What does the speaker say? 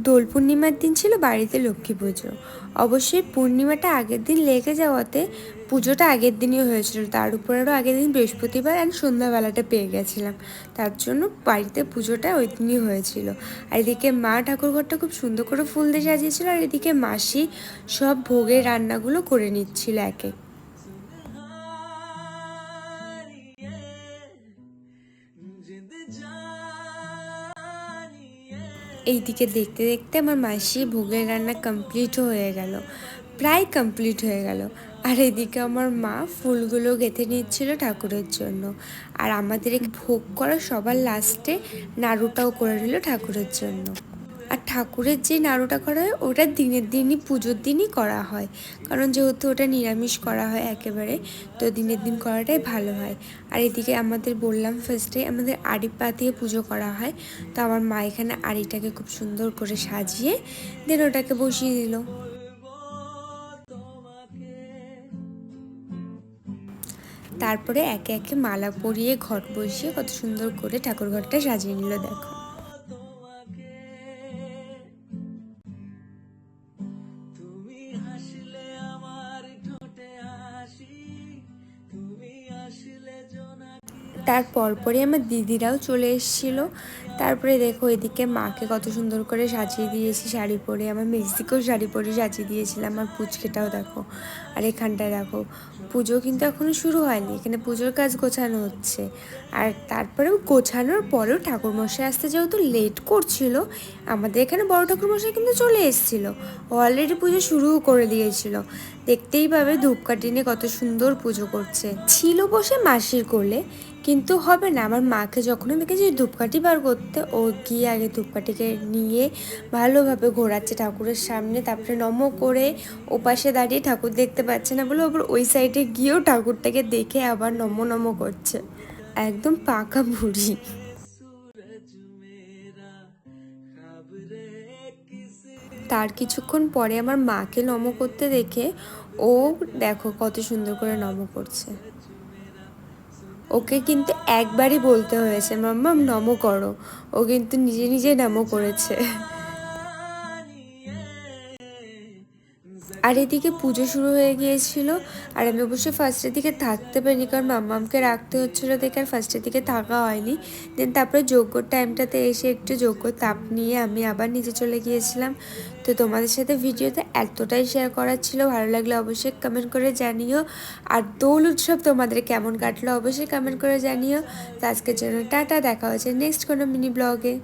দোল পূর্ণিমার দিন ছিল বাড়িতে লক্ষ্মী পুজো। অবশ্যই পূর্ণিমাটা আগের দিন লেগে যাওয়াতে পুজোটা আগের দিনই হয়েছিল, তার উপর আরও আগের দিন বৃহস্পতিবার অ্যান্ড সন্ধ্যাবেলাটা পেয়ে গেছিলাম, তার জন্য বাড়িতে পুজোটা ওই দিনই হয়েছিল। আর এদিকে মা ঠাকুরঘরটা খুব সুন্দর করে ফুল দিয়ে সাজিয়েছিল, আর এদিকে মাসি সব ভোগের রান্নাগুলো করে নিচ্ছিল একে। এইদিকে দেখতে দেখতে আমার মাসি ভোগের রান্না কমপ্লিট হয়ে গেল, প্রায় কমপ্লিট হয়ে গেল। আর এদিকে আমার মা ফুলগুলো গেঁথে নিচ্ছিল ঠাকুরের জন্য। আর আমাদের ভোগ করা সবার লাস্টে নাড়ুটাও করে নিল ঠাকুরের জন্য। আর ঠাকুরের যে নাড়ুটা করা হয় ওটা দিনের দিনই, পুজোর দিনই করা হয়, কারণ যেহেতু ওটা নিরামিষ করা হয় একেবারে, তো দিনের দিন করাটাই ভালো হয়। আর এদিকে আমাদের বললাম ফার্স্টে আমাদের আড়ি পাতিয়ে পুজো করা হয়, তো আমার মা এখানে আড়িটাকে খুব সুন্দর করে সাজিয়ে দেন ওটাকে বসিয়ে দিল। তারপরে একে একে মালা পরিয়ে ঘট বসিয়ে কত সুন্দর করে ঠাকুর ঘরটা সাজিয়ে নিল দেখো। তার পরপরই আমার দিদিরাও চলে এসেছিলো। তারপরে দেখো এদিকে মাকে কত সুন্দর করে সাজিয়ে দিয়েছি শাড়ি পরে, আমার মেজদিকেও শাড়ি পরে সাজিয়ে দিয়েছিলাম, আমার পুচকেটাও দেখো। আর এখানটায় দেখো পুজো কিন্তু এখনও শুরু হয়নি, এখানে পুজোর কাজ গোছানো হচ্ছে। আর তারপরেও গোছানোর পরেও ঠাকুরমশাই আসতে যেহেতু লেট করছিল, আমাদের এখানে বড় ঠাকুরমশাই কিন্তু চলে এসেছিলো, অলরেডি পুজো শুরুও করে দিয়েছিল। দেখতেই পাবে ধূপকাঠি নিয়ে কত সুন্দর পুজো করছে। ছিল বসে মাসির কোলে, কিন্তু হবে না, আমার মাকে যখনই দেখেছি ধূপকাঠি বার করতে, ও গিয়ে আগে ধূপকাঠিকে নিয়ে ভালোভাবে ঘোরাচ্ছে ঠাকুরের সামনে, তারপরে নম করে ওপাশে দাঁড়িয়ে ঠাকুর দেখতে পাচ্ছে না বলে ওপর ওই সাইডে গিয়েও ঠাকুরটাকে দেখে আবার নম নম করছে, একদম পাকা বুড়ি। তার কিছুক্ষণ পরে আমার মাকে নম করতে দেখে ও দেখো কত সুন্দর করে নম করছে। ওকে কিন্তু একবারই বলতে হয়েছে মাম্মাম নম করো, ও কিন্তু নিজে নিজে নম করেছে। আর এদিকে পুজো শুরু হয়ে গিয়েছিল, আর আমি অবশ্যই ফার্স্টের দিকে থাকতে পারিনি, কারণ মাম্মামকে রাখতে হচ্ছিলো দেখে আর ফার্স্টের দিকে থাকা হয়নি। দেন তারপরে যজ্ঞর টাইমটাতে এসে একটু যজ্ঞ তাপ নিয়ে আমি আবার নিচে চলে গিয়েছিলাম। তো তোমাদের সাথে ভিডিওতে এতটাই শেয়ার করার ছিল, ভালো লাগলে অবশ্যই কমেন্ট করে জানিও। আর দোল উৎসব তোমাদের কেমন কাটলো অবশ্যই কমেন্ট করে জানিও। তো আজকের জন্য টাটা, দেখা হচ্ছে নেক্সট কোনো মিনি ব্লগে।